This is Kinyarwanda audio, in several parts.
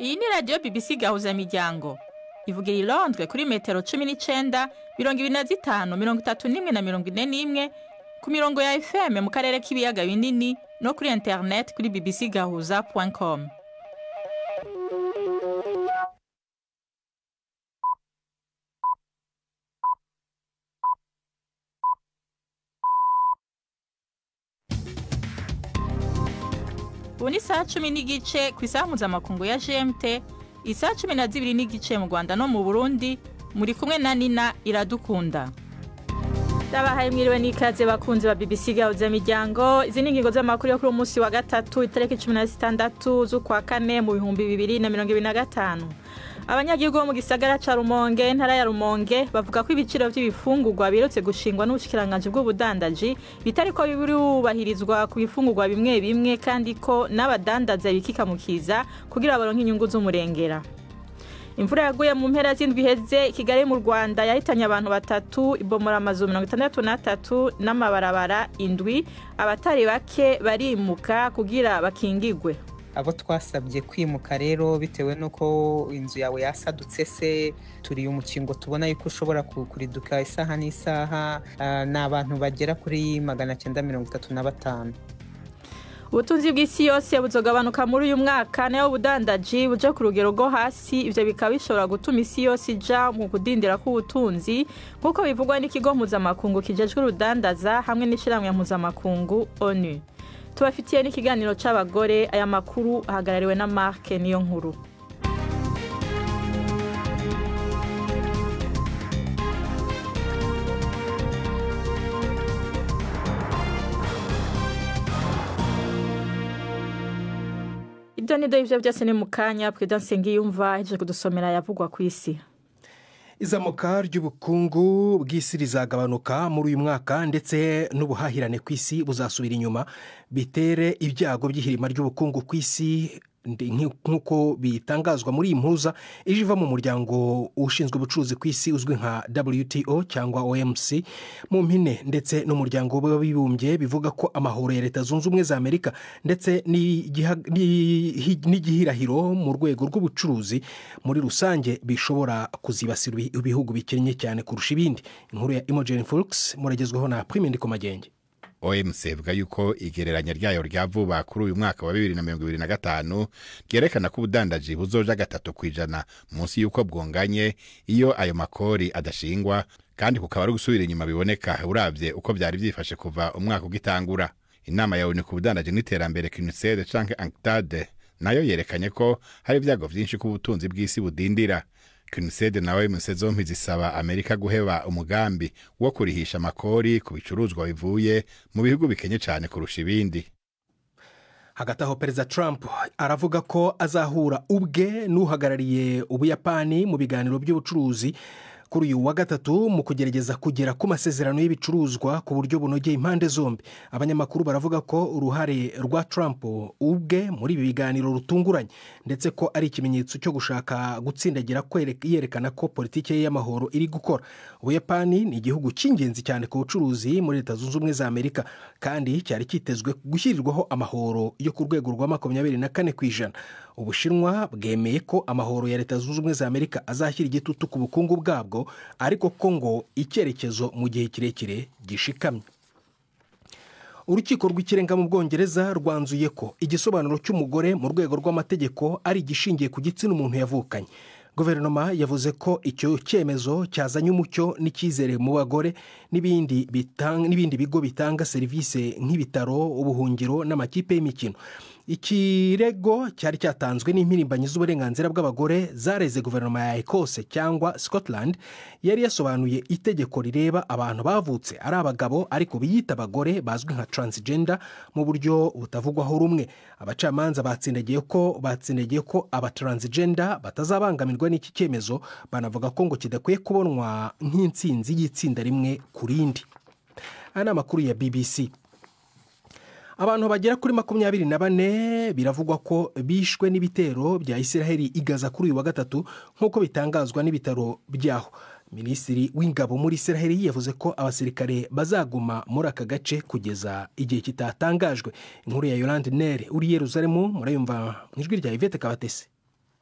Iyi ni radio BBC Gahuzamiryango. Ivugira i Londres kuri metero 19, 25, 31 na 41 ku mirongo ya FM mu karere k'ibiyaga binini no kuri internet kuri bbcgahuza.com. Buni saa 10 n'igice ku isaha mpuzamakungu ya GMT, isaa 12 n'igice mu Rwanda no mu Burundi, muri kumwe na Nina Iradukunda. Ndabahaye mwiriwe n'ikaze bakunzi ba BBC Gahuzamiryango. Izi ni ingingo z'amakuru yo kuri umunsi wa gatatu itariki 16 z'ukwa kane mu 2025. Abanyagihugu bo mu gisagara ca Rumonge, ntara ya Rumonge, bavuga ko ibiciro by'ibifungurwa birotse gushingwa n'ubushikiranganje bw'ubudandaji bitari ko birubahirizwa ku bifungurwa bimwe bimwe, kandi ko n'abadandaza bikikamukiza kugira baronke inyungu z'umurengera. Imvura yaguye mu mpera z'indwi heze Kigali mu Rwanda yahitanye abantu 3, ibomora amazu 63 n'amabarabara indwi, abatari bake barimuka kugira bakingigwe. Abo twasabye kwimuka rero bitewe nuko inzu yawe yasadutse se, turi umukingo tubona yuko ushobora kuriduka isaha n'isaha, n'abantu bagera kuri 935. Ubutunzi bw'isi yose buzogabanuka muri uyu mwaka, nayo ubudandaji buje ku rugero rwo hasi. Ivyo bikaba bishobora gutuma isi yose ija mu kudindira k'ubutunzi nk'uko bivugwa n'ikigo mpuzamakungu kijejwe urudandaza hamwe n'ishirahamwe mpuzamakungu ONU. Tubafitiye n'ikiganiro c'abagore. Aya makuru ahagarariwe na Mark niyo nkuru. Idonido ivyo byose ni mukanya Prudence Ngiyumva heje kudusomera yavugwa ku isi. Izamuka ry'ubukungu bw'isi rizagabanuka muri uyu mwaka, ndetse n'ubuhahirane ku isi buzasubira inyuma, bitere ibyago by'ihirima ry'ubukungu ku isi nk'uko bitangazwa muri iyi mpuza ijiva mu muryango ushinzwe ubucuruzi ku isi uzwi nka WTO cyangwa OMC mu mpine, ndetse n'umuryango w'abibumbye bivuga ko amahoro ya Leta Zunze Ubumwe za Amerika ndetse n'igihirahiro mu rwego rw'ubucuruzi muri rusange bishobora kuzibasira ibihugu bikennye cyane kurusha ibindi. Inkuru ya Imogen Fox muragezweho na Prime Ndikomagenge. OMC ivuga yuko igereranya ryayo rya vuba kuri uyu mwaka wa 2025 ryerekana ko ubudandaji buzoja 3% munsi yuko bwonganye iyo ayo makori adashingwa, kandi kukaba ari gusubira inyuma biboneka uravye uko byari byifashe kuva umwaka ugitangura. Inama ya ONU ku budandaji n'iterambere CNUSED canke UNCTAD nayo yerekanye ko hari ibyago vyinshi ku butunzi bw'isi budindira. CNUSED nawe musezompi zisaba Amerika guheba umugambi wo kurihisha makori ku bicuruzwa bivuye mu bihugu bikenye cyane kurusha ibindi. Hagati aho Perezida Trump aravuga ko azahura ubwe n'uhagarariye Ubuyapani mu biganiro by'ubucuruzi kuri uyu wa gatatu mu kugerageza kugera ku masezerano y'ibicuruzwa ku buryo bunogeye impande zombi. Abanyamakuru baravuga ko uruhare rwa Trump ubwe muri ibi biganiro rutunguranye, ndetse ko ari ikimenyetso cyo gushaka gutsindagira yerekana ko politiki ye y'amahoro iri gukora. Ubuyapani ni igihugu cy'ingenzi cyane ku bucuruzi muri Leta Zunze Ubumwe za Amerika, kandi cyari kitezwe gushyirirwaho amahoro yo ku rwego rwa 24%. Ubushinwa bwemeye ko amahoro ya Leta Zunze Ubumwe za Amerika azashyira igitutu ku bukungu bwabwo, ariko ko ngo icyerekezo mu gihe kirekire gishikamye. Urukiko rw'ikirenga mu Bwongereza rwanzuye ko igisobanuro cy'umugore mu rwego rw'amategeko ari igishingiye ku gitsina umuntu yavukanye. Guverinoma yavuze ko icyo cyemezo cyazanye umucyo n'icyizere mu bagore n'ibindi bigo bitanga serivisi nk'ibitaro, ubuhungiro n'amakipe y'imikino. Ikirego cyari cyatanzwe n'impirimbanyi z'uburenganzira bw'abagore zareze guverinoma ya Ecosse cyangwa Scotland yari yasobanuye itegeko rireba abantu bavutse ari abagabo ariko biyita abagore bazwi nka transgender mu buryo butavugwaho rumwe. Abacamanza batsindagiye ko aba transgender batazabangamirwa n'iki cyemezo, banavuga ko ngo kidakwiye kubonwa nk'intsinzi y'itsinda rimwe ku rindi. Aya ni amakuru ya BBC. Abantu bagera kuri 24 biravugwa ko bishwe n'ibitero bya Isiraheli igaza kuri uyu wa gatatu nk'uko bitangazwa n'ibitaro byaho. Minisitiri w'ingabo muri Isiraheli yavuze ko abasirikare bazaguma muri aka gace kugeza igihe kitatangajwe. Inkuru ya Yolande Nere uri Yerusalemu murayumva mu ijwi rya Yvette Kabatesi.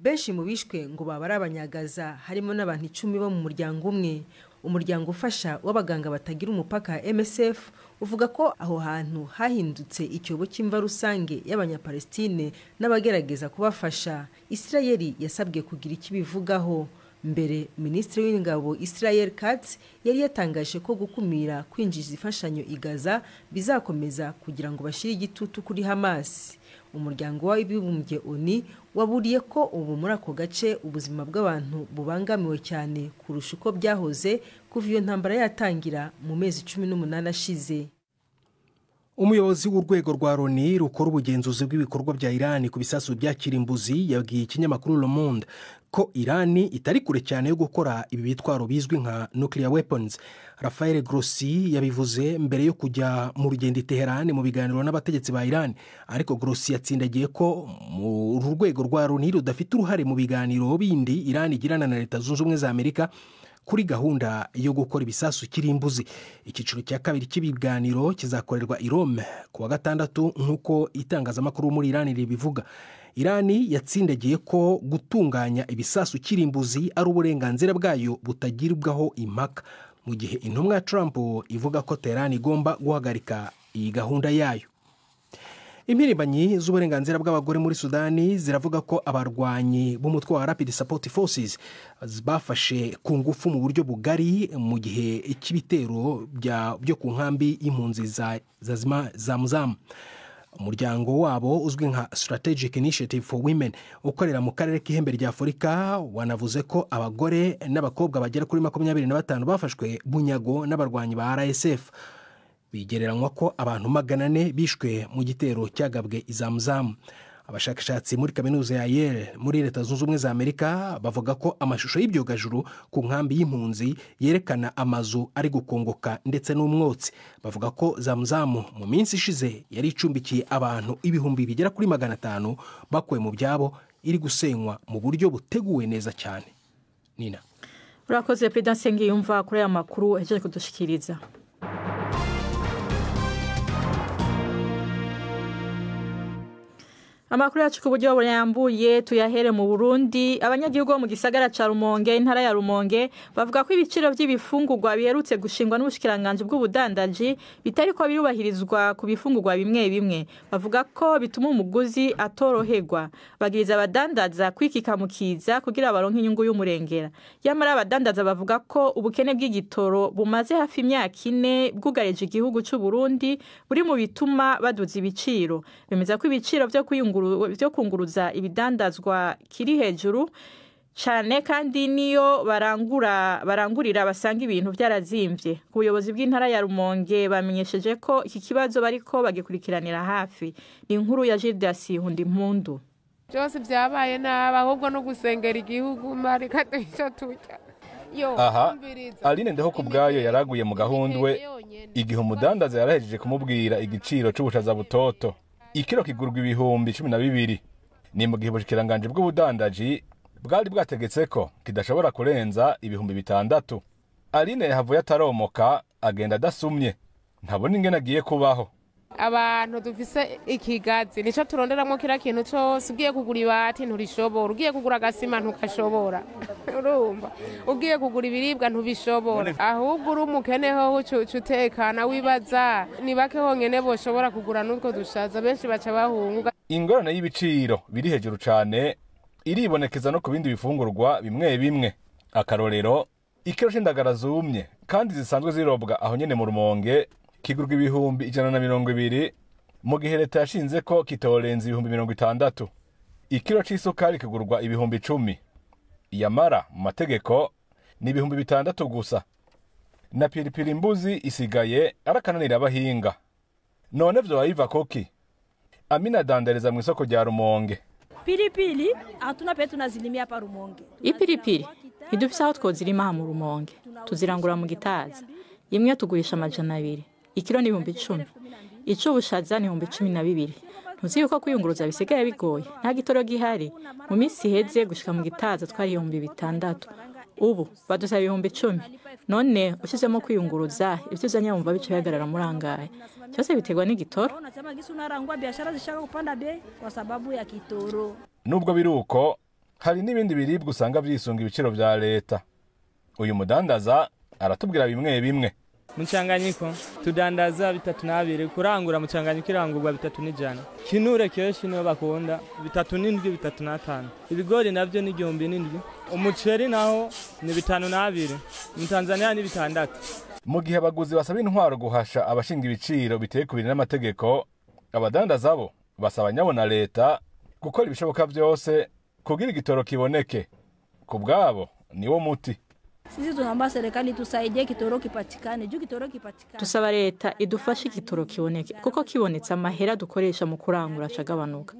benshi mu bishwe ngo baba ari abanyagaza harimo n'abantu 10 bo mu muryango umwe. Umuryango ufasha w'abaganga batagira umupaka MSF uvuga ko aho hantu hahindutse icyobo cy'imva rusange y'abanyapalestine n'abagerageza kubafasha. Israeli yasabwe kugira ikibivugaho. Mbere Minisitiri w'Ingabo Israel Katz yari yatangaje ko gukumira kwinjiza imfashanyo i Gaza bizakomeza kugira ngo bashire igitutu kuri Hamas. Umuryango w'abibumbye ONU waburiye ko ubu muri ako gace ubuzima bw'abantu bubangamiwe cyane kurusha uko byahoze kuva iyo ntambara yatangira mu mezi 18 ashize. Umuyobozi w'urwego rwa Loni rukora ubugenzuzi bw'ibikorwa bya Iran ku bisasu bya kirimbuzi yabwiye ikinyamakuru Le Monde ko Iran itari kure cyane yo gukora ibi bitwaro bizwi nka nuclear weapons. Rafael Grossi yabivuze mbere yo kujya mu rugendo i Teheran mu biganiro n'abategetsi ba Iran, ariko Grossi yatsindagiye ko mu rwego rwa Loni rudafite uruhare mu biganiro bindi Iran igirana na Leta Zunze Ubumwe za Amerika kuri gahunda yo gukora ibisasu kirimbuzi. Icyiciro cya kabiri cy'ibiganiro kizakorerwa i Rome ku wa gatandatu nk'uko itangazamakuru muri Iran ribivuga. Iran yatsindagiye ko gutunganya ibisasu kirimbuzi ari uburenganzira bwayo butagirwaho impaka, mu gihe intumwa ya Trump ivuga ko Tehran igomba guhagarika iyi gahunda yayo. Impirimbanyi z'uburenganzira bw'abagore muri Sudani ziravuga ko abarwanyi b'umutwe wa Rapid Support Forces bafashe ku ngufu mu buryo bugari mu gihe cy'ibitero byo ku nkambi y'impunzi za Muzam. Umuryango wabo uzwi nka Strategic Initiative for Women ukorera mu karere k'ihembe rya Afurika wanavuze ko abagore n'abakobwa bagera kuri 25 bafashwe bunyago n'abarwanyi ba RSF. Bigereranywa ko abantu 400 bishwe mu gitero cyagabwe izamzamu. Abashakashatsi muri kaminuza ya Yale muri Leta Zunze Ubumwe za Amerika bavuga ko amashusho y'ibyogajuru ku nkambi y'impunzi yerekana amazu ari gukongoka ndetse n'umwotsi. Bavuga ko zamzamu mu minsi ishize yari icumbikiye abantu ibihumbi bigera kuri 500 bakuwe mu byabo, iri gusenywa mu buryo buteguwe neza cyane. Nina. Urakoze President Sengiyumva kuri aya makuru aje kudushikiriza. Amakuru yacu ku buryo burambuye tuyahere mu Burundi. Abanyagihugu mu gisagara ca Rumonge, intara ya Rumonge, bavuga ko ibiciro by'ibifungurwa biherutse gushingwa n'ubushikiranganje bw'ubudandaji bitari ko birubahirizwa ku bifungurwa bimwe bimwe. Bavuga ko bituma umuguzi atoroherwa. Bagiriza abadandaza kwikikamukiza kugira baronke inyungu y'umurengera. Yamara abadandaza bavuga ko ubukene bw'igitoro bumaze hafi imyaka 4 bwugareje igihugu cy'u Burundi buri mu bituma baduza ibiciro. Bemeza ko ibiciro byo kunguruza ibidandazwa kiri hejuru cyane, kandi niyo barangurira basanga ibintu byarazimvye. Ku buyobozi bw'intara ya Rumonge bamenyesheje ko iki kibazo bariko bagikurikiranira hafi. Ni inkuru ya Gildas Hundimpundu. Byose byabaye naba ahubwo no gusengera igihugu marika icyo tuca. Aha Aline Ndeho kubgayo yaraguye mu gahundwe igihe umudandaza yarahejeje kumubwira igiciro c'ubushaza butoto. Ikiro kigurwa ibihumbi 12. Ni mu gihe ubushikiranganje bw'ubudandaji bwari bwategetse ko kidashobora kurenza ibihumbi 6. Aline yahavuye ataromoka agenda adasumye, ntabona ingene agiye kubaho. Abantu dufise ikigazi nico turonderamo kira kintu cyose. Ugiye kugura ibati nturishobora, ugiye kugura agasima ntukashobora, urumva, ugiye kugura ibiribwa ntubishobora. Ahubwo uri umukeneho utekana wibaza ni bake honyene boshobora kugura n'utwo dushaza, benshi baca bahunga. Ingorane y'ibiciro biri hejuru cyane iribonekeza no ku bindi bifungurwa bimwe bimwe. Akarorero, ikiro c'indagara zumye kandi zisanzwe zirobwa aho nyene mu Rumonge kigurwa ibihumbi 120, mu gihe leta yashinze ko kitorenza ibihumbi 60. Ikiro c'isukari kigurwa ibihumbi 10. Yamara mu mategeko ni ibihumbi 6 gusa. Na pilipili mbuzi isigaye arakananira abahinga. None vyo bayiva koki? Amina dandereza mu isoko rya Rumonge. Pilipili hatuna pe tunazilimia pa Rumonge. Ipilipili idufisa aho twozirima mu Rumonge. Tuzirangura mu Gitaza. Imwe tugurisha 200. Ikiro ni 10. Ico bushaza ni 12. Ntuzi yuko kuyunguruza bisigaye bigoye. Nta gitoro gihari. Mu minsi heze gushika mu Gitaza twari 600. Ubu badusaba 10. None ushizemo kwiyunguruza ivyo uzanya wumva bice bihagarara murangaye. Cyose biterwa n'igitoro. Unasema gisi unarangwa biashara zishaka kupanda bei kwa sababu ya kitoro. Nubwo biruko hari n'ibindi biribwa usanga vyisunga ibiciro vya leta. Uyu mudandaza aratubwira bimwe bimwe. Mchanganyiko tudandaza 3 kurangura mchanganyiko irangurwa 3 kinure keshi niyo bakunda 3 3 ibigori navyo ni 7 umuceri naho ni 5 mu Tanzania ni 6. Mu gihe abaguzi basaba intwaro guhasha abashinga ibiciro biteye kubiri n'amategeko, abadandaza bo basaba nyabona leta gukora ibishoboka byose kugira igitoro kiboneke. Ku bwabo niwo muti. Sisi tunaomba serikali tusaidie kitoro kipatikane. Juu kitoro kipatikane. Tusaba leta idufashe kitoro kiboneke kuko kibonetse amahera dukoresha mu kurangura acagabanuka.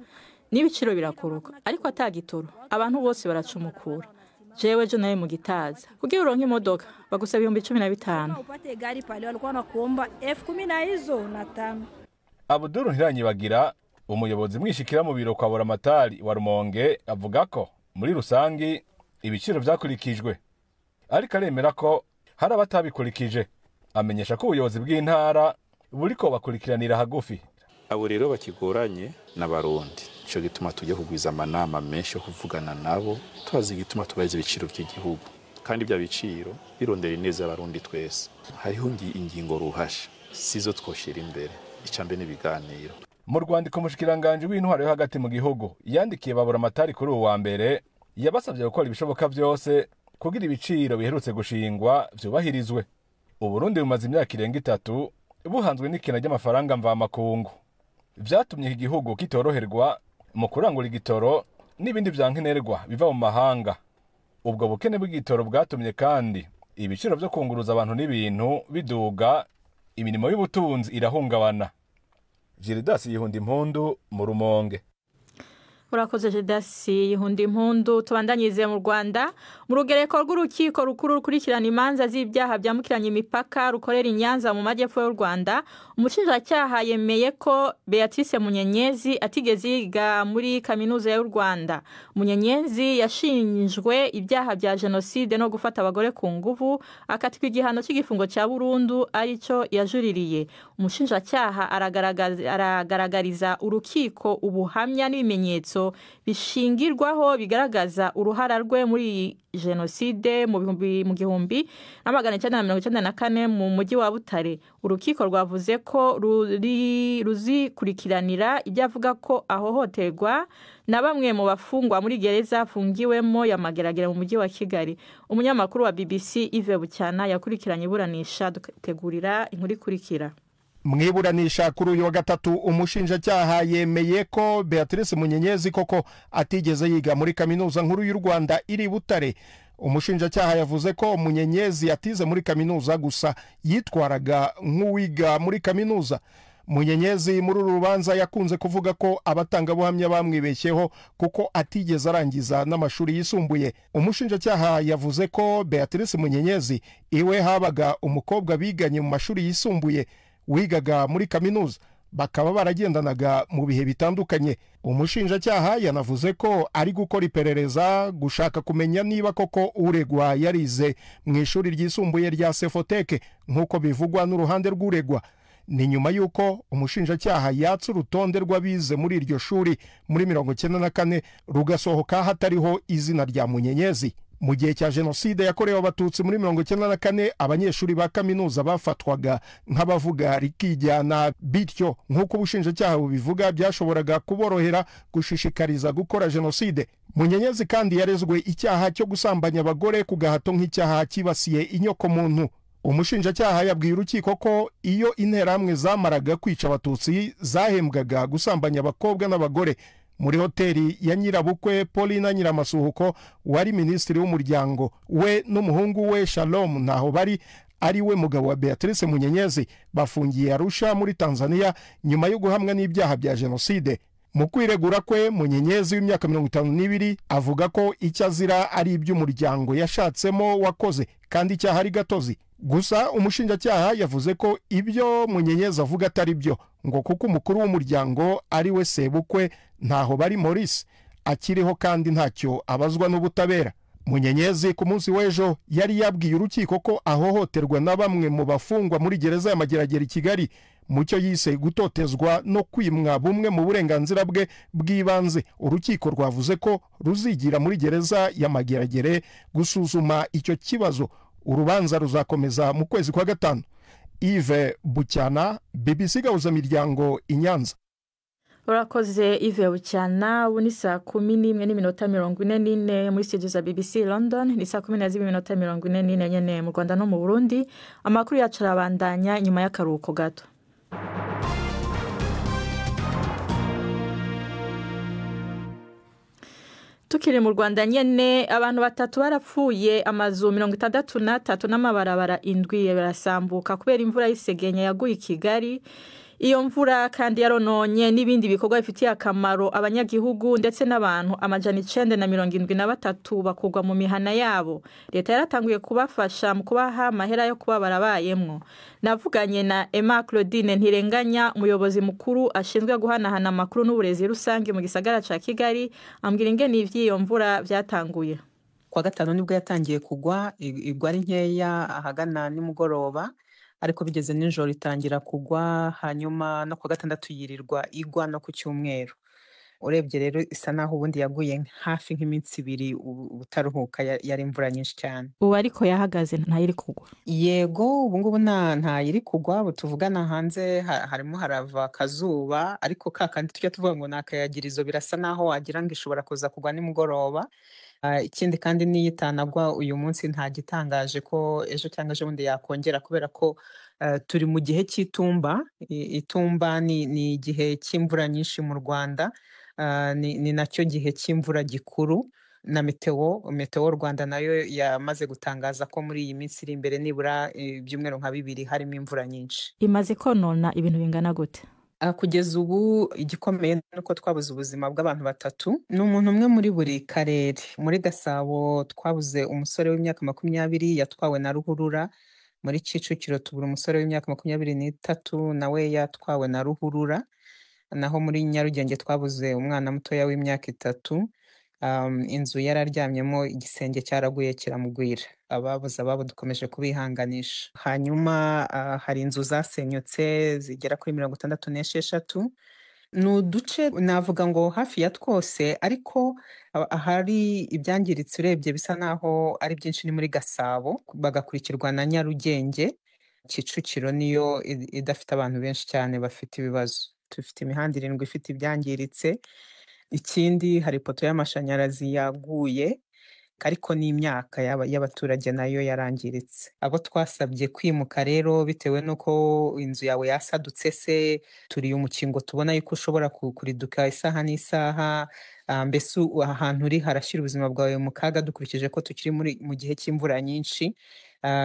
N'ibiciro birakuruka ariko atagitoro abantu bose baracumukura. Jewe jo naye mu Gitaza. Kugira uronke imodoka bagusaba 15,000. Upate gari pale walikuwa nakuomba 10,015. Abuduru Ntiranyibagira umuyobozi mwishikira mu biro kwa Buramatari wa Rumonge avuga ko muri rusangi ibiciro vyakurikijwe. Ariko aremera ko hari abatabikurikije. Amenyesha ko ubuyobozi bw'intara buriko bakurikiranira hagufi. Abo rero bakigoranye n'abarundi. Ico gituma tujye kugwiza amanama menshi yo kuvugana nabo, tubazi gituma tubaze ibiciro by'igihugu. Kandi bya biciro birondera neza abarundi twese. Hariho ingingo ruhasha sizo twoshira imbere. Icambe n'ibiganiro. Mu Rwanda umushikiranganje w'intwaro yo hagati mu gihugu yandikiye Baburamatari kuri uwa mbere yabasabye gukora ibishoboka byose kugira ibiciro biherutse gushingwa vyubahirizwe. Uburundi bumaze imyaka irenga 3 buhanzwe n'ikena ry'amafaranga mva makungu. Vyatumye iki gihugu kitoroherwa mu kurangura igitoro n'ibindi vyankenerwa biva mu mahanga. Ubwo bukene bw'igitoro bwatumye kandi ibiciro byo kunguruza abantu n'ibintu biduga, imirimo y'ubutunzi irahungabana. Gildas Yihundimpundu mu Rumonge. Urakoze Gildas Yihundimpundu. Tubandanyize mu Rwanda mu rugereko rw'urukiko rukuru rukurikirana imanza z'ibyaha byambukiranya imipaka rukorera i Nyanza mu majyepfo y'u Rwanda. Umushinjacyaha yemeye ko Beatrice Munyenyezi atigeze yiga muri kaminuza y'u Rwanda. Munyenyezi yashinjwe ibyaha bya jenoside no gufata abagore ku nguvu, akatirwa igihano cy'igifungo cya burundu arico yajuririye. Umushinjacyaha aragaragariza urukiko ubuhamya n'ibimenyetso bishingirwaho bigaragaza uruhara rwe muri jenoside mu 1994 mu mujyi wa Butare. Urukiko rwavuze ko ruzikurikiranira ibyavuga ko ahohoterwa na bamwe mu bafungwa muri gereza afungiwemo ya Mageragere mu mujyi wa Kigali. Umunyamakuru wa BBC Yves Bucyana yakurikiranye iburanisha dutegurira inkuru ikurikira. Mwiburanisha kuri uyu wa gatatu umushinjacyaha yemeye ko Beatrice Munyenyezi koko atigeze yiga muri kaminuza nkuru y'u Rwanda iri Butare. Umushinjacyaha yavuze ko Munyenyezi atize muri kaminuza gusa yitwaraga nk'uwiga muri kaminuza. Munyenyezi muri uru rubanza yakunze kuvuga ko abatangabuhamya bamwibeshyeho kuko atigeze arangiza n'amashuri yisumbuye. Umushinjacyaha yavuze ko Beatrice Munyenyezi iwe habaga umukobwa biganye mu mashuri yisumbuye wigaga muri kaminuza, bakaba baragendanaga mu bihe bitandukanye. Umushinjacyaha yanavuze ko ari gukora iperereza gushaka kumenya niba koko uregwa yarize mu ishuri ryisumbuye rya Sefoteke nk'uko bivugwa n'uruhande rw'uregwa. Ni nyuma yuko umushinjacyaha yatse urutonde rw'abize muri iryo shuri muri 1994 rugasohoka hatariho izina rya Munyenyezi. Mu gihe cya jenoside yakorewe abatutsi muri 1994 abanyeshuri ba kaminuza bafatwaga nk'abavuga rikijyana, bityo nk'uko ubushinjacyaha bubivuga byashoboraga kuborohera gushishikariza gukora jenoside. Munyenyezi kandi yarezwe icyaha cyo gusambanya abagore ku gahato nk'icyaha kibasiye inyoko muntu. Umushinjacyaha yabwiye urukiko ko iyo interahamwe zamaraga kwica abatutsi zahembwaga gusambanya abakobwa n'abagore. Muri hoteli ya Nyirabukwe Paulina Nyiramasuhuko wari minisitiri w'umuryango, we n'umuhungu we Shalom naho bari ari we mugabo wa Beatrice Munyenyezi bafungiye Arusha muri Tanzania nyuma yo guhamwa n'ibyaha bya jenoside. Mu kwiregura kwe Munyenyezi w'imyaka 52 avuga ko icyo azira ari iby'umuryango yashatsemo wakoze kandi icyaha ari gatozi. Gusa umushinjacyaha yavuze ko ibyo Munyenyezi avuga atari byo, ngo kuko umukuru w'umuryango ari we sebukwe ntaho bari Maurice akiriho kandi ntacyo abazwa n'ubutabera. Munyenyezi ku munsi w'ejo yari yabwiye urukiko ko ahohoterwa na bamwe mu bafungwa muri gereza ya Mageragere i Kigali mucyo yise gutotezwa no kwimwa bumwe mu burenganzira bwe bw'ibanze. Urukiko rwavuze ko ruzigira muri gereza ya Mageragere gusuzuma icyo kibazo. Urubanza ruzakomeza mu kwezi kwa gatanu. Yves Bucyana, BBC Gahuzamiryango i Nyanza. Urakoze Yves Bucyana. Ubu ni saa 11:44 muri studio za BBC London, ni saa 12:44 nyene mu Rwanda no mu Burundi. Amakuru yacu arabandanya nyuma y'akaruhuko gato. Tukiri mu Rwanda nyene, abantu batatu barapfuye, amazu 63 n'amabarabara 7 barasambuka kubera imvura y'isegenya yaguye i Kigali. Iyo mvura kandi yarononye n'ibindi bikorwa bifitiye akamaro abanyagihugu ndetse n'abantu 973 bakugwa mu mihana yabo. Leta yaratanguye kubafasha mu kubaha amahera yo kuba barabayemwo. Navuganye na Emma Claudine Ntirenganya, umuyobozi mukuru ashinzwe guhanahana amakuru n'uburezi rusange mu gisagara ca Kigali, ambwira ingene ivy'iyo mvura vyatanguye. Kwa gatanu nibwo yatangiye kugwa, igwa ari nkeya ahagana nimugoroba, ariko bigeze nijoro itangira kugwa, hanyuma no kwa gatandatu yirirwa igwa no ku cyumweru. Urebye rero isa naho ubundi yaguye hafi nk'iminsi 2 utaruhuka, yari imvura nyinshi cyane. Ubu ariko yahagaze ntayiri kugwa. Yego, ubu ngubu ntayiri kugwa, tuvugana hanze harimo harava kazuba, ariko kakandi tujya tuvuga ngo nakayagirizo birasa naho wagira ngo ishobora kuza kugwa nimugoroba. Ikindi kandi niyitanagwa uyu munsi nta gitangaje ko ejo cyangwa ejo bundi yakongera, kubera ko turi mu gihe cy'itumba. Itumba ni igihe cy'imvura nyinshi mu Rwanda, ni nacyo gihe cy'imvura gikuru, na Meteo Rwanda nayo yamaze gutangaza ko muri iyi minsi iri imbere nibura ibyumweru nka 2 harimo imvura nyinshi. Imaze konona ibintu bingana gute? Kugeza ubu igikomeye nuko twabuze ubuzima bw'abantu 3, n'umuntu umwe muri buri karere. Muri Gasabo twabuze umusore w'imyaka 20 yatwawe na ruhurura. Muri Kicukiro tubura umusore w'imyaka 23 nawe yatwawe na ruhurura. Naho muri Nyarugenge twabuze umwana mutoya w'imyaka 3, inzu yararyamyemo igisenge cyaraguye kiramugwira. Ababuze ababo dukomeje kubihanganisha. Hanyuma hari inzu zasenyutse zigera kuri 66. Nuduce navuga ngo hafi ya twose, ariko ahari ibyangiritse urebye bisa naho ari byinshi ni muri Gasabo, bagakurikirwa na Nyarugenge. Kicukiro niyo idafite abantu benshi cyane bafite ibibazo. Tufite imihanda 7 ifite ibyangiritse. Ikindi hari poto y'amashanyarazi yaguye, ariko n'imyaka y'abaturage nayo yarangiritse. Abo twasabye kwimuka rero bitewe nuko inzu yawe yasadutse se, turi umukingo tubona yuko ushobora kuriduka isaha n'isaha, mbese ahantu uri harashyira ubuzima bwawe mu kaga, dukurikije ko tukiri mu gihe cy'imvura nyinshi.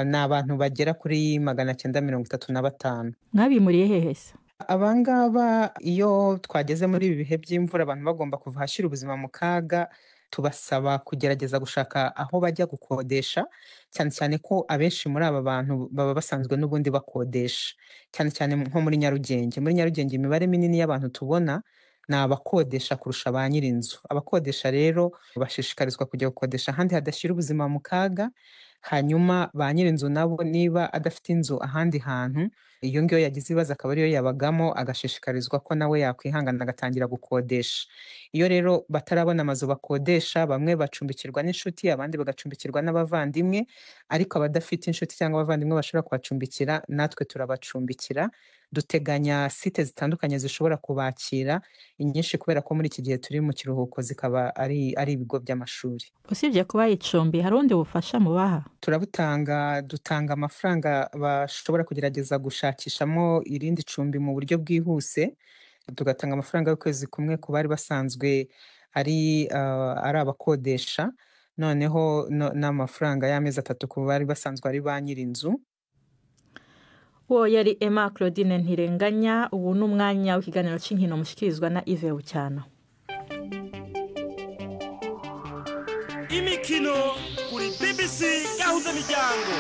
Ni abantu bagera kuri 935. Mwabimuriye hehe se? Abangaba iyo twageze muri ibi bihe by'imvura abantu bagomba kuva hashyira ubuzima mu kaga, tubasaba kugerageza gushaka aho bajya gukodesha, cyane cyane ko abenshi muri aba bantu baba basanzwe n'ubundi bakodesha, cyane cyane nko muri Nyarugenge. Muri Nyarugenge imibare minini y'abantu tubona ni abakodesha kurusha ba nyirinzu. Abakodesha rero bashishikarizwa kujya gukodesha ahandi hadashyira ubuzima mu kaga. Hanyuma ba nyirinzu nabo niba adafite inzu ahandi hantu, iyo ngiyo yagize ibibazo akaba ariyo yabagamo, agashishikarizwa ko nawe yakwihangana agatangira gukodesha. Iyo rero batarabona amazu bakodesha, bamwe bacumbikirwa n'inshuti, abandi bagacumbikirwa n'abavandimwe, ariko abadafite inshuti cyangwa abavandimwe bashobora kubacumbikira, natwe turabacumbikira. Duteganya site zitandukanye zishobora kubakira, inyinshi kubera ko muri iki gihe turi mu kiruhuko zikaba ari ibigo by'amashuri. Usibye kuba icumbi, hari undi bufasha mubaha? Turabutanga, dutanga amafaranga bashobora kugerageza gushakishamo irindi cumbi mu buryo bwihuse. Tugatanga amafaranga y'ukwezi kumwe ku bari basanzwe ari abakodesha, noneho n'amafaranga y'amezi 3 ku bari basanzwe ari ba nyirinzu. Uwo yari Emma Claudine Ntirenganya. Ubu n'umwanya w'ikiganiro cy'inkino mushikirizwa na Yves Bucyana. Imikino kuri BBC Gahuzamiryango.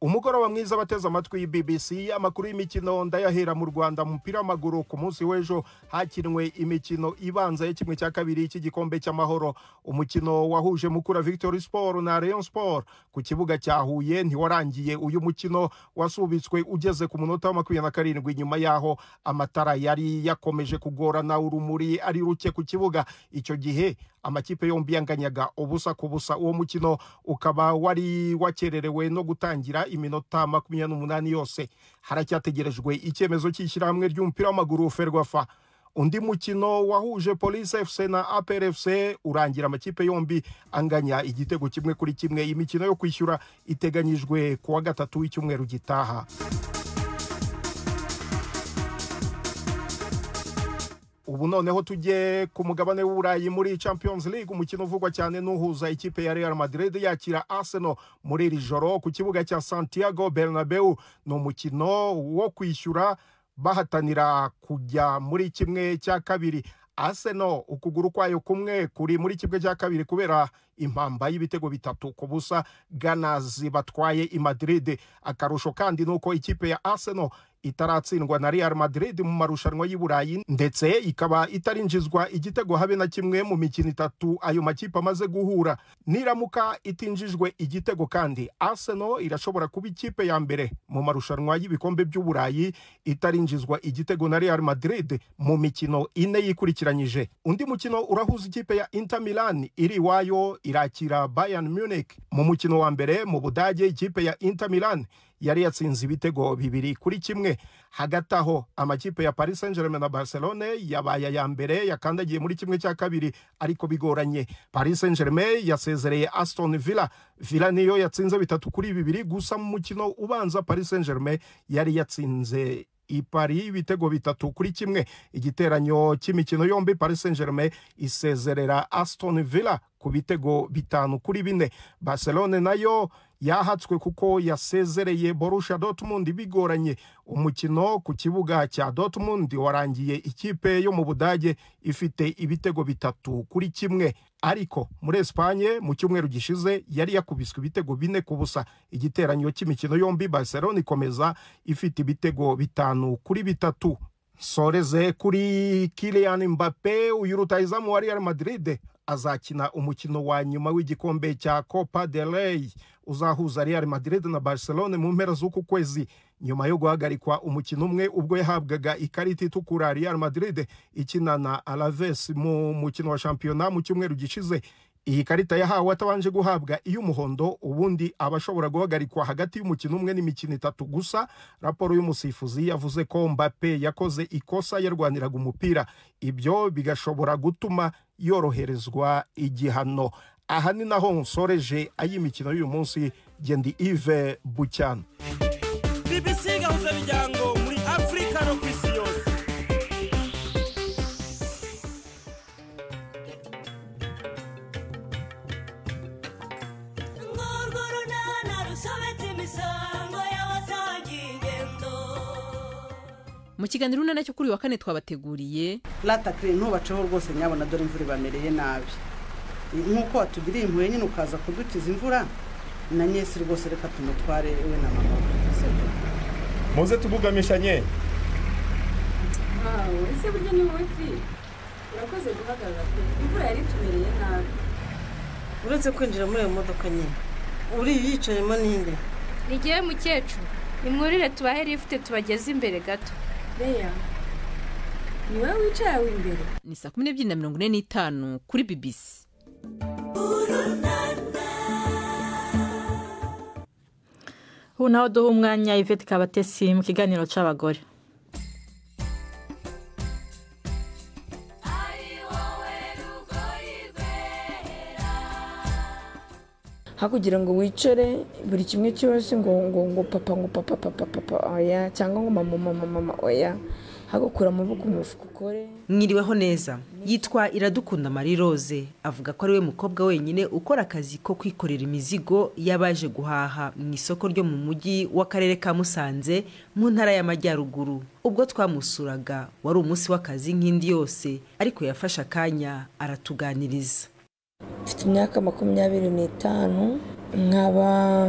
umugoroba mwiza bateze amatwi BBC. Amakuru y'imikino ndayahera mu Rwanda mu mupira w'amaguru. Ku munsi w'ejo hakinwe imikino ibanza ya kimwe cya kabiri cy'igikombe cy'amahoro. Umukino wahuje Mukura Victory Sport na Rayon Sport ku kibuga cya Huye ntiwarangiye. Uyu mukino wasubitswe ugeze ku munota wa 27 nyuma yaho amatara yari yakomeje kugorana, urumuri ari ruke ku kibuga. Icyo gihe amakipe yombi yanganyaga ubusa ku busa. Uwo mukino ukaba wari wakererewe no gutangira iminota 28 yose. Haracyategerejwe icyemezo cy'ishyirahamwe ry'umupira w'amaguru Ferwafa. Undi mukino wahuje Police FC na APR FC urangira amakipe yombi anganya igitego 1-1. Imikino yo kwishyura iteganyijwe kuwa gatatu w'icyumweru gitaha. Ubu noneho tujye ku mugabane w'Uburayi muri Champions League. Umukino uvugwa cyane n'uhuza ikipe ya Real Madrid yakira Arsenal muri iri joro ku kibuga cya Santiago Bernabeu. Ni umukino wo kwishyura bahatanira kujya muri kimwe cya kabiri. Arsenal ukuguru kwayo kumwe kuri muri kimwe cya kabiri kubera impamba y'ibitego 3-0 Gunners batwaye i Madrid. Akarusho kandi nuko ikipe ya Arsenal itaratsindwa na Real Madrid mu marushanwa y'Iburayi, ndetse ikaba itarinjizwa igitego habe na kimwe mu mikino 3 ayo makipe amaze guhura. Niramuka itinjijwe igitego kandi Arsenal irashobora kuba ikipe ya mbere mu marushanwa y'ibikombe by'Uburayi itarinjizwa igitego na Real Madrid mu mikino 4 yikurikiranyije. Undi mukino urahuza ikipe ya Inter Milan iri wayo irakira Bayern Munich. Mu mukino wa mbere mu Budage ikipe ya Inter Milan yari yatsinze ibitego 2-1. Hagati aho amakipe ya Paris Saint-Germain na Barcelona yabaye ya mbere yakandagiye muri kimwe cya kabiri ariko bigoranye. Paris Saint-Germain yasezereye Aston Villa. Villa niyo yatsinze 3-2 gusa mu mukino ubanza Paris Saint-Germain yari yatsinze Paris ibitego 3-1. Igiteranyo cy'imikino yombi Paris Saint-Germain isezerera Aston Villa ku bitego 5-4. Barcelona nayo yahatswe kuko yasezereye Borussia Dortmund bigoranye. Umukino ku kibuga cya Dortmund warangiye ikipe yo mu Budage ifite ibitego 3-1. Ariko muri Espagne mu cyumweru gishize yari yakubiswe ibitego 4-0. Igiteranyo cy'imikino yombi Barcelona ikomeza ifite ibitego 5-3. Soreze kuri Kylian Mbappe, uyu rutahizamu wa Real Madrid azakina umukino wa nyuma w'igikombe cya Copa del Rey uzahuza Real Madrid na Barcelona mu mpera z'uku kwezi, nyuma yo guhagarikwa umukino umwe ubwo yahabwaga ikarita itukura Real Madrid ikina na Alaves mu mukino wa shampiyona mu cyumweru gishize. Iyi karita yahawe atabanje guhabwa iy'umuhondo, ubundi abashobora guhagarikwa hagati y'umukino umwe n'imikino 3 gusa. Raporo y'umusifuzi yavuze ko Mbappe yakoze ikosa yarwaniraga umupira, ibyo bigashobora gutuma yoroherezwa igihano. Aha ni naho nsoreje ay'imikino y'uyu munsi. Gendi Yves Bucyana. BBC gahuza bijyango muri Afrika no kwisi yose. Mu kiganiro runana cyo kuri wa kane twabateguriye latakire ntubaceho rwose nyabona dore imvura bamereye nabi. Nkuko watugiriye impuye nyine ukaza kudukiza imvura na Nyesi rwose reka tumutware we na mama. Muze tubugamishanye. Ese buryo ni wowe fi. Urakoze guhagarara pe. Imvura yari tumereye nabi. Uretse kwinjira muri iyo modoka nyine. Uri yicayemo ninde? Nigiye mukecuru. Imwurire tubahe lift tubageze imbere gato. Beya. Ni wowe wicaye imbere. Ni 12:45 kuri BBC. Unaho duha umwanya Yvette Kabatesi mu kiganiro c'abagore. hakugira ngo wicare buri kimwe cyose ngo papa oya cyangwa ngo mama oya hagukura amaboko mu mufuka ukore. Mwiriweho neza. Yitwa Iradukunda Marie Rose, avuga ko ari we mukobwa wenyine ukora akazi ko kwikorera imizigo yabaje guhaha mu isoko ryo mu mujyi w'akarere ka Musanze mu ntara y'Amajyaruguru. Ubwo twamusuraga wari umunsi w'akazi nk'indi yose, ariko yafashe akanya aratuganiriza. Mfite imyaka 25, nkaba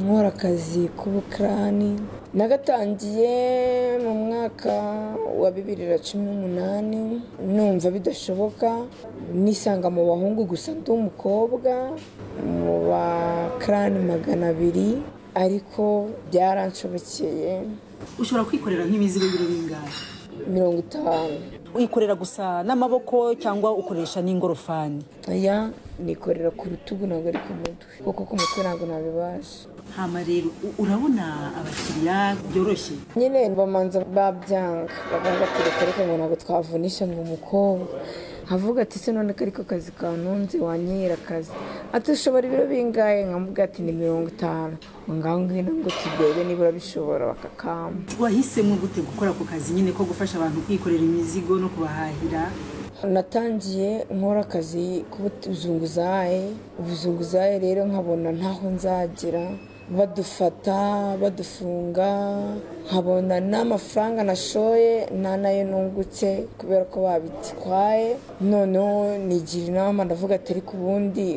nkora akazi k'ubukarani nagatangiye mu mwaka wa 2018 numva bidashoboka nisanga mu bahungu gusa ndi umukobwa mu bakarani 200 ariko byaranshobokeye. Ushobora kwikorera nk'imizigo y'ibiro bingahe? 50. Uyikorera gusa n'amaboko cyangwa ukoresha n'ingorofani? Aya nikorera ku rutugu ntabwo ari ku mutwe kuko ku mutwe ntabwo nabibasha. Hama rero urabona abakiriya byoroshye? Nyine bamanza babyanga bavuga ati reka ngo ntabwo twavunisha ngo umukobwa havuga ati se none kariko kazi kanunze wanyira akazi ati ushobora ibiro bingahe nkamuga ati ni 50 ngaho ngwino ngo tugere nibura bishobora bakakamba. Wahisemo gute gukora ku kazi nyine ko gufasha abantu kwikorera imizigo no kubahahira? Natangiye nkora akazi k'ubuzunguzaye rero nkabona ntaho nzagera badufata badufunga nkabona n'amafaranga nashoye nta nayo nungutse kubera ko babitwaye. Noneho nigira inama ndavuga ati ariko ubundi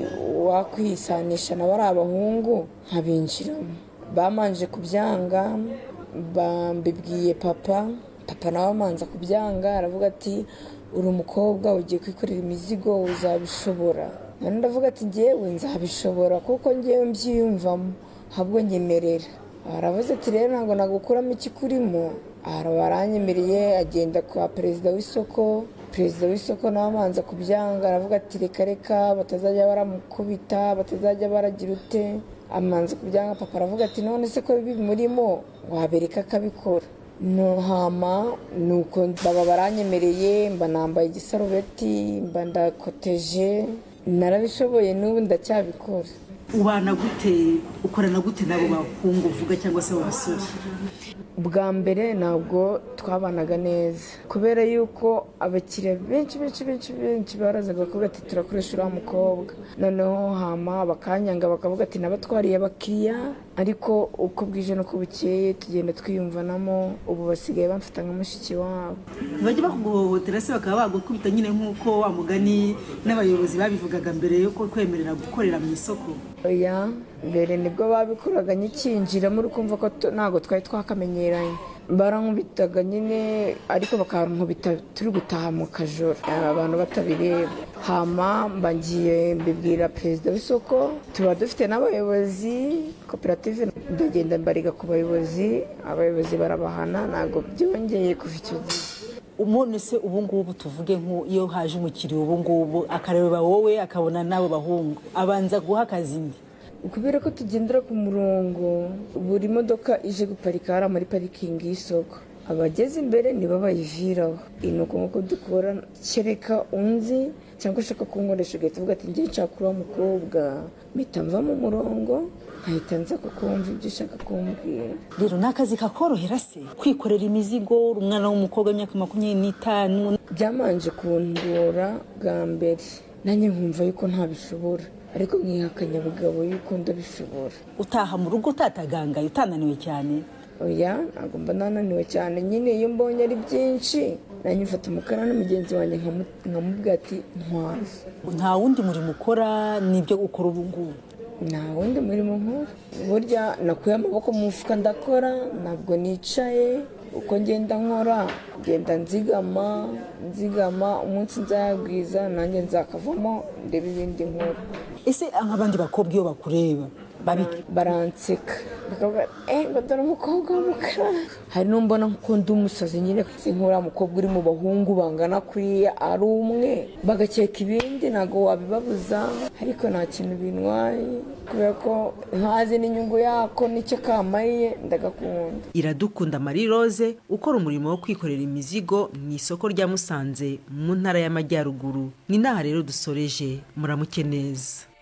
wakwisanisha na bari abahungu nkabinjiramo. Bamanje kubyanga bambibwiye papa nawe amanza kubyanga aravuga ati uri umukobwa ugiye kwikorera imizigo uzabishobora. None ndavuga ati ngewe nzabishobora kuko ngewe mbyiyumvamo habwo nyemerera. Aravuze ati rero ntabwo nagukuramo ikikurimo. Baranyemereye agenda kwa perezida w'isoko. Perezida w'isoko nawe amanza kubyanga aravuga ati reka batazajya baramukubita batazajya baragira ute. Amanza kubyanga papa aravuga ati none se ko bibi murimo wabereka akabikora. No hama nuko baba baranyemereye mba nambaye igisarubeti mba ndakoteje narabishoboye n'ubu ndacyabikora. Ubana gute ukorana gute nabo bahungu uvuga cyangwa se abasore? Bwa mbere ntabwo twabanaga neza kubera yuko abakiriya benshi barazaga kuvuga ati turakoresha uriya mukobwa. Noneho hama bakanyanga bakavuga ati nabatwariye abakiriya ariko uko bwije no kubukeye tugenda twiyumvanamo. Ubu basigaye bamfata nka mushiki wabo. Bajye bakuguhohotera se bakaba bagukubita nyine nk'uko wa mugani n'abayobozi babivugaga mbere yuko kwemerera gukorera mu isoko? Oya mbere nibwo babikoraga nyikinjiramo urukumva ko ntabwo twari twakamenyeranye. Barankubitaga nyine ariko bakankubita turi gutaha mu kajoro abantu batabireba. Hama mbangiye mbibwira perezida w'isoko tuba dufite n'abayobozi koperative ndagenda mbariga ku bayobozi abayobozi barabahana ntabwo byongeye kuva icyo gihe. Umuntu se ubu ngubu tuvuge nk'iyo haje umukiriya ubu ngubu akareba wowe akabona nawe bahungu abanza guha akazi ndi? Kubera ko tugendera ku murongo buri modoka ije guparika hara muri parikingi y'isoko abageze imbere nibo bayiviraho. Inuko nkuko dukora kereka unzi cyangwa ushaka kunkoresha ugahita uvuga ati ngiye nshaka uriya mukobwa mpita mva mu murongo nkahita nza kukumva ibyo ushaka kumbwira. Rero ni akazi kakorohera se kwikorera imizigo uri umwana w'umukobwa w'imyaka 25? Byamanje kundura bwa mbere nanjye nkumva yuko ntabishobora ariko nkihakanya abagabo yuko ndabishobora. Utaha mu rugo utatagangaye utananiwe cyane? Oya ntabwo mba nananiwe cyane nyine iyo mbonye ari byinshi nanjye mfata umukara n'umugenzi wanjye nkamubwira ati ntwaze. Nta wundi murimo ukora nibyo ukora ubu ngubu? Nta wundi murimo nkora. Burya nakuye amaboko mu mufuka ndakora ntabwo nicaye. Uko ngenda nkora ngenda nzigama umunsi nzayagwiza nanjye nzakavamo ndebe ibindi nkora. Ese nk'abandi bakobwa iyo bakureba baranseka bakavuga ngo dore umukobwa w'umukara. Hari n'umbona ko ndi umusazi nyine nk'uriya mukobwa uri mu bahungu bangana kuriya ari umwe bagakeka ibindi ntabwo wabibabuza ariko nta kintu bintwaye kubera ko ntazi n'inyungu yako nicyo kamariye ndagakunda. Iradukunda Marie Rose ukora umurimo wo kwikorera imizigo mu isoko rya Musanze mu ntara y'Amajyaruguru. Ni naha rero dusoreje muramuke neza.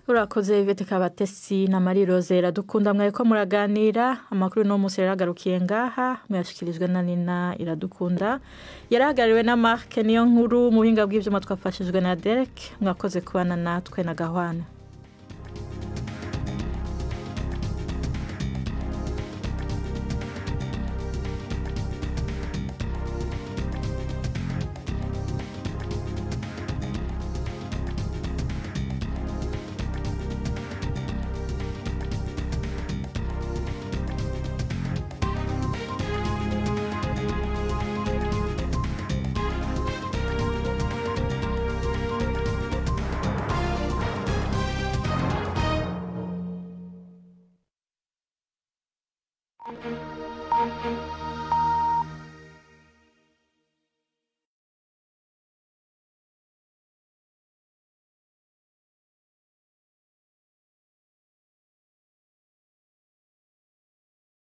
Urakoze Yvette Kabatesi na Marie Rose Iradukunda mwariko muraganira. Amakuru no munsi yaragarukiye ngaha mwashikirijwe na Nina Iradukunda yarahagariwe na Mark niyo nkuru mu buhinga bw'ivyuma twafashijwe na Derek. Mwakoze kubana natwe na Gahwana.